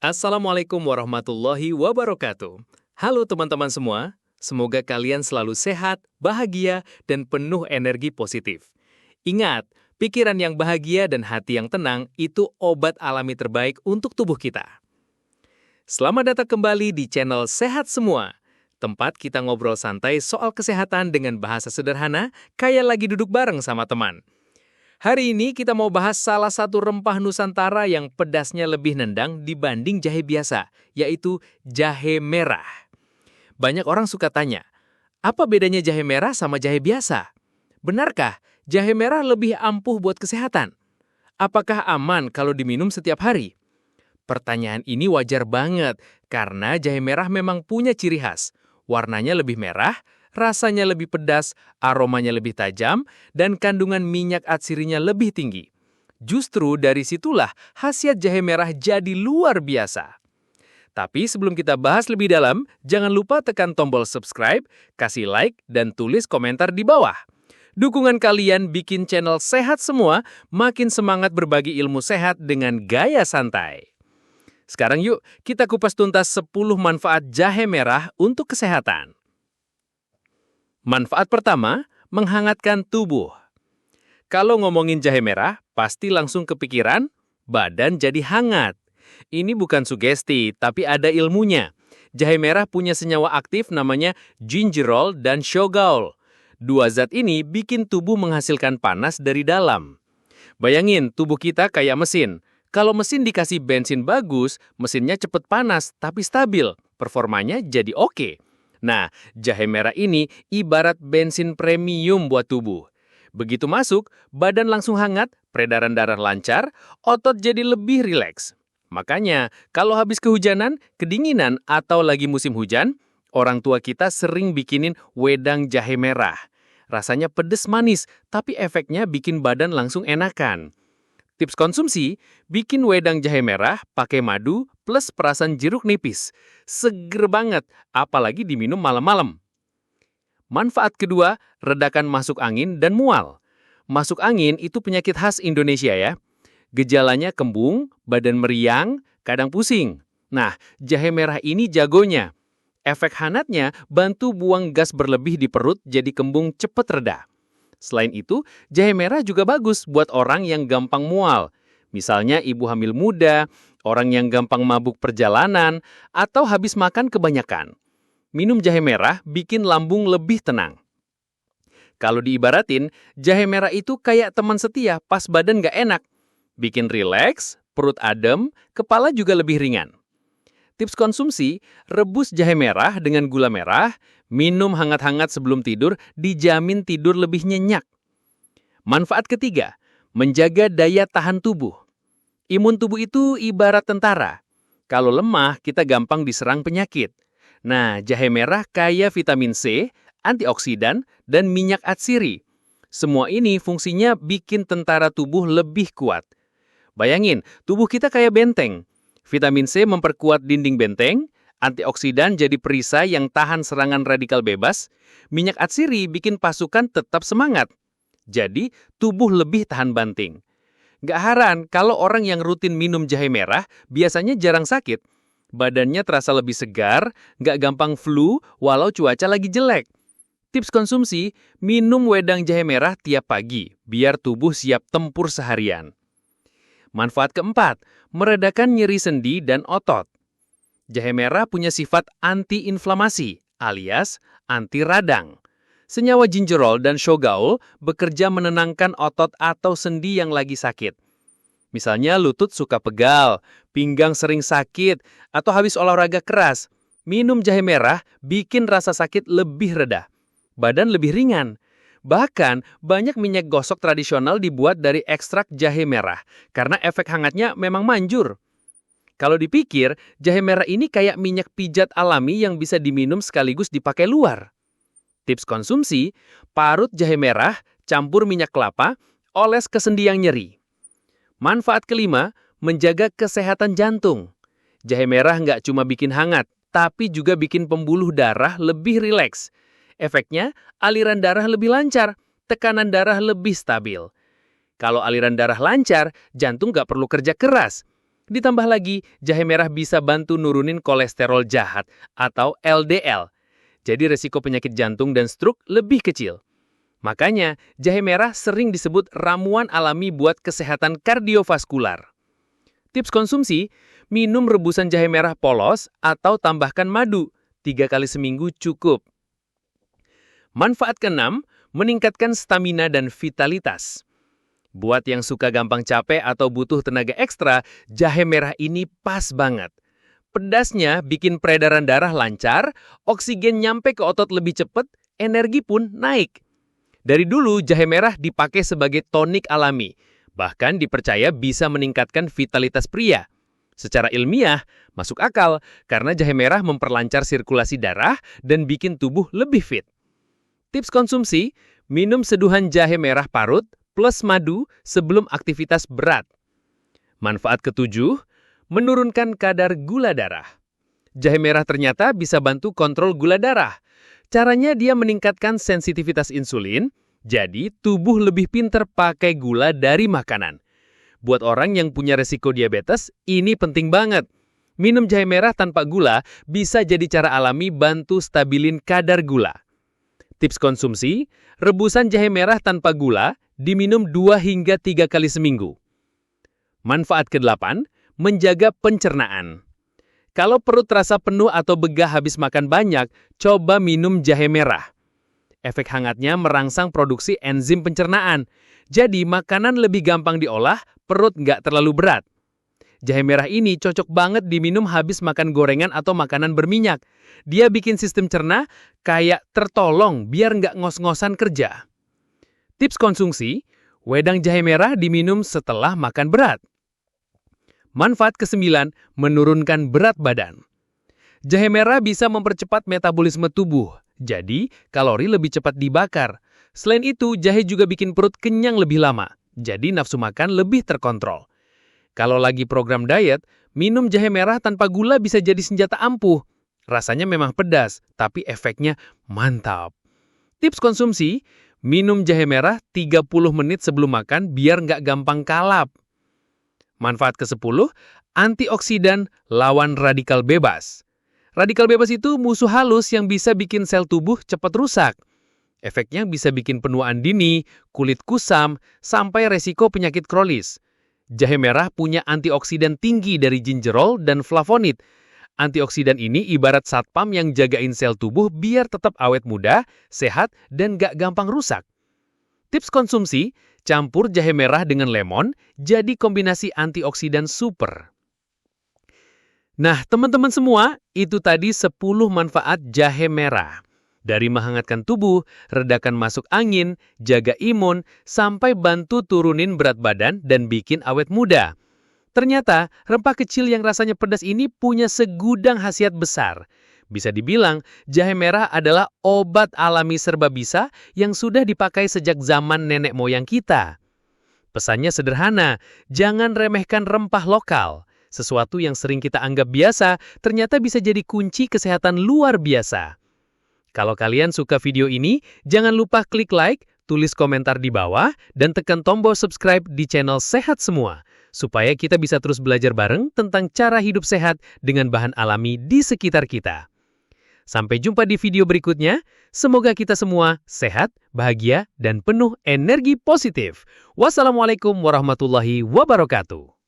Assalamualaikum warahmatullahi wabarakatuh. Halo teman-teman semua, semoga kalian selalu sehat, bahagia, dan penuh energi positif. Ingat, pikiran yang bahagia dan hati yang tenang itu obat alami terbaik untuk tubuh kita. Selamat datang kembali di channel Sehat Semua, tempat kita ngobrol santai soal kesehatan dengan bahasa sederhana, kayak lagi duduk bareng sama teman. Hari ini kita mau bahas salah satu rempah Nusantara yang pedasnya lebih nendang dibanding jahe biasa, yaitu jahe merah. Banyak orang suka tanya, apa bedanya jahe merah sama jahe biasa? Benarkah jahe merah lebih ampuh buat kesehatan? Apakah aman kalau diminum setiap hari? Pertanyaan ini wajar banget, karena jahe merah memang punya ciri khas. Warnanya lebih merah, rasanya lebih pedas, aromanya lebih tajam, dan kandungan minyak atsirinya lebih tinggi. Justru dari situlah khasiat jahe merah jadi luar biasa. Tapi sebelum kita bahas lebih dalam, jangan lupa tekan tombol subscribe, kasih like, dan tulis komentar di bawah. Dukungan kalian bikin channel Sehat Semua makin semangat berbagi ilmu sehat dengan gaya santai. Sekarang yuk, kita kupas tuntas 10 manfaat jahe merah untuk kesehatan. Manfaat pertama, menghangatkan tubuh. Kalau ngomongin jahe merah, pasti langsung kepikiran, badan jadi hangat. Ini bukan sugesti, tapi ada ilmunya. Jahe merah punya senyawa aktif namanya gingerol dan shogaol. Dua zat ini bikin tubuh menghasilkan panas dari dalam. Bayangin, tubuh kita kayak mesin. Kalau mesin dikasih bensin bagus, mesinnya cepet panas tapi stabil. Performanya jadi oke. Nah, jahe merah ini ibarat bensin premium buat tubuh. Begitu masuk, badan langsung hangat, peredaran darah lancar, otot jadi lebih rileks. Makanya, kalau habis kehujanan, kedinginan, atau lagi musim hujan, orang tua kita sering bikinin wedang jahe merah. Rasanya pedes manis, tapi efeknya bikin badan langsung enakan. Tips konsumsi, bikin wedang jahe merah pakai madu plus perasan jeruk nipis. Seger banget, apalagi diminum malam-malam. Manfaat kedua, redakan masuk angin dan mual. Masuk angin itu penyakit khas Indonesia ya. Gejalanya kembung, badan meriang, kadang pusing. Nah, jahe merah ini jagonya. Efek hangatnya bantu buang gas berlebih di perut jadi kembung cepet reda. Selain itu, jahe merah juga bagus buat orang yang gampang mual. Misalnya ibu hamil muda, orang yang gampang mabuk perjalanan, atau habis makan kebanyakan. Minum jahe merah bikin lambung lebih tenang. Kalau diibaratin, jahe merah itu kayak teman setia pas badan gak enak. Bikin rileks, perut adem, kepala juga lebih ringan. Tips konsumsi, rebus jahe merah dengan gula merah, minum hangat-hangat sebelum tidur, dijamin tidur lebih nyenyak. Manfaat ketiga, menjaga daya tahan tubuh. Imun tubuh itu ibarat tentara. Kalau lemah, kita gampang diserang penyakit. Nah, jahe merah kaya vitamin C, antioksidan, dan minyak atsiri. Semua ini fungsinya bikin tentara tubuh lebih kuat. Bayangin, tubuh kita kayak benteng. Vitamin C memperkuat dinding benteng, antioksidan jadi perisai yang tahan serangan radikal bebas, minyak atsiri bikin pasukan tetap semangat. Jadi, tubuh lebih tahan banting. Gak heran kalau orang yang rutin minum jahe merah biasanya jarang sakit. Badannya terasa lebih segar, gak gampang flu walau cuaca lagi jelek. Tips konsumsi, minum wedang jahe merah tiap pagi, biar tubuh siap tempur seharian. Manfaat keempat, meredakan nyeri sendi dan otot. Jahe merah punya sifat anti-inflamasi, alias anti radang. Senyawa gingerol dan shogaol bekerja menenangkan otot atau sendi yang lagi sakit. Misalnya lutut suka pegal, pinggang sering sakit, atau habis olahraga keras. Minum jahe merah bikin rasa sakit lebih reda. Badan lebih ringan. Bahkan, banyak minyak gosok tradisional dibuat dari ekstrak jahe merah, karena efek hangatnya memang manjur. Kalau dipikir, jahe merah ini kayak minyak pijat alami yang bisa diminum sekaligus dipakai luar. Tips konsumsi, parut jahe merah, campur minyak kelapa, oles ke sendi yang nyeri. Manfaat kelima, menjaga kesehatan jantung. Jahe merah nggak cuma bikin hangat, tapi juga bikin pembuluh darah lebih rileks. Efeknya, aliran darah lebih lancar, tekanan darah lebih stabil. Kalau aliran darah lancar, jantung nggak perlu kerja keras. Ditambah lagi, jahe merah bisa bantu nurunin kolesterol jahat atau LDL. Jadi resiko penyakit jantung dan stroke lebih kecil. Makanya, jahe merah sering disebut ramuan alami buat kesehatan kardiovaskular. Tips konsumsi, minum rebusan jahe merah polos atau tambahkan madu. 3 kali seminggu cukup. Manfaat keenam, meningkatkan stamina dan vitalitas. Buat yang suka gampang capek atau butuh tenaga ekstra, jahe merah ini pas banget. Pedasnya bikin peredaran darah lancar, oksigen nyampe ke otot lebih cepat, energi pun naik. Dari dulu, jahe merah dipakai sebagai tonik alami. Bahkan dipercaya bisa meningkatkan vitalitas pria. Secara ilmiah, masuk akal karena jahe merah memperlancar sirkulasi darah dan bikin tubuh lebih fit. Tips konsumsi, minum seduhan jahe merah parut plus madu sebelum aktivitas berat. Manfaat ketujuh, menurunkan kadar gula darah. Jahe merah ternyata bisa bantu kontrol gula darah. Caranya dia meningkatkan sensitivitas insulin, jadi tubuh lebih pinter pakai gula dari makanan. Buat orang yang punya resiko diabetes, ini penting banget. Minum jahe merah tanpa gula bisa jadi cara alami bantu stabilin kadar gula. Tips konsumsi, rebusan jahe merah tanpa gula diminum 2 hingga 3 kali seminggu. Manfaat ke-8, menjaga pencernaan. Kalau perut terasa penuh atau begah habis makan banyak, coba minum jahe merah. Efek hangatnya merangsang produksi enzim pencernaan. Jadi makanan lebih gampang diolah, perut nggak terlalu berat. Jahe merah ini cocok banget diminum habis makan gorengan atau makanan berminyak. Dia bikin sistem cerna kayak tertolong biar nggak ngos-ngosan kerja. Tips konsumsi, wedang jahe merah diminum setelah makan berat. Manfaat ke-9, menurunkan berat badan. Jahe merah bisa mempercepat metabolisme tubuh, jadi kalori lebih cepat dibakar. Selain itu, jahe juga bikin perut kenyang lebih lama, jadi nafsu makan lebih terkontrol. Kalau lagi program diet, minum jahe merah tanpa gula bisa jadi senjata ampuh. Rasanya memang pedas, tapi efeknya mantap. Tips konsumsi, minum jahe merah 30 menit sebelum makan biar nggak gampang kalap. Manfaat ke-10, antioksidan lawan radikal bebas. Radikal bebas itu musuh halus yang bisa bikin sel tubuh cepat rusak. Efeknya bisa bikin penuaan dini, kulit kusam, sampai resiko penyakit kronis. Jahe merah punya antioksidan tinggi dari gingerol dan flavonoid. Antioksidan ini ibarat satpam yang jagain sel tubuh biar tetap awet muda, sehat, dan gak gampang rusak. Tips konsumsi, campur jahe merah dengan lemon, jadi kombinasi antioksidan super. Nah, teman-teman semua, itu tadi 10 manfaat jahe merah. Dari menghangatkan tubuh, redakan masuk angin, jaga imun, sampai bantu turunin berat badan dan bikin awet muda. Ternyata, rempah kecil yang rasanya pedas ini punya segudang khasiat besar. Bisa dibilang, jahe merah adalah obat alami serba bisa yang sudah dipakai sejak zaman nenek moyang kita. Pesannya sederhana, jangan remehkan rempah lokal. Sesuatu yang sering kita anggap biasa, ternyata bisa jadi kunci kesehatan luar biasa. Kalau kalian suka video ini, jangan lupa klik like, tulis komentar di bawah, dan tekan tombol subscribe di channel Sehat Semua, supaya kita bisa terus belajar bareng tentang cara hidup sehat dengan bahan alami di sekitar kita. Sampai jumpa di video berikutnya, semoga kita semua sehat, bahagia, dan penuh energi positif. Wassalamualaikum warahmatullahi wabarakatuh.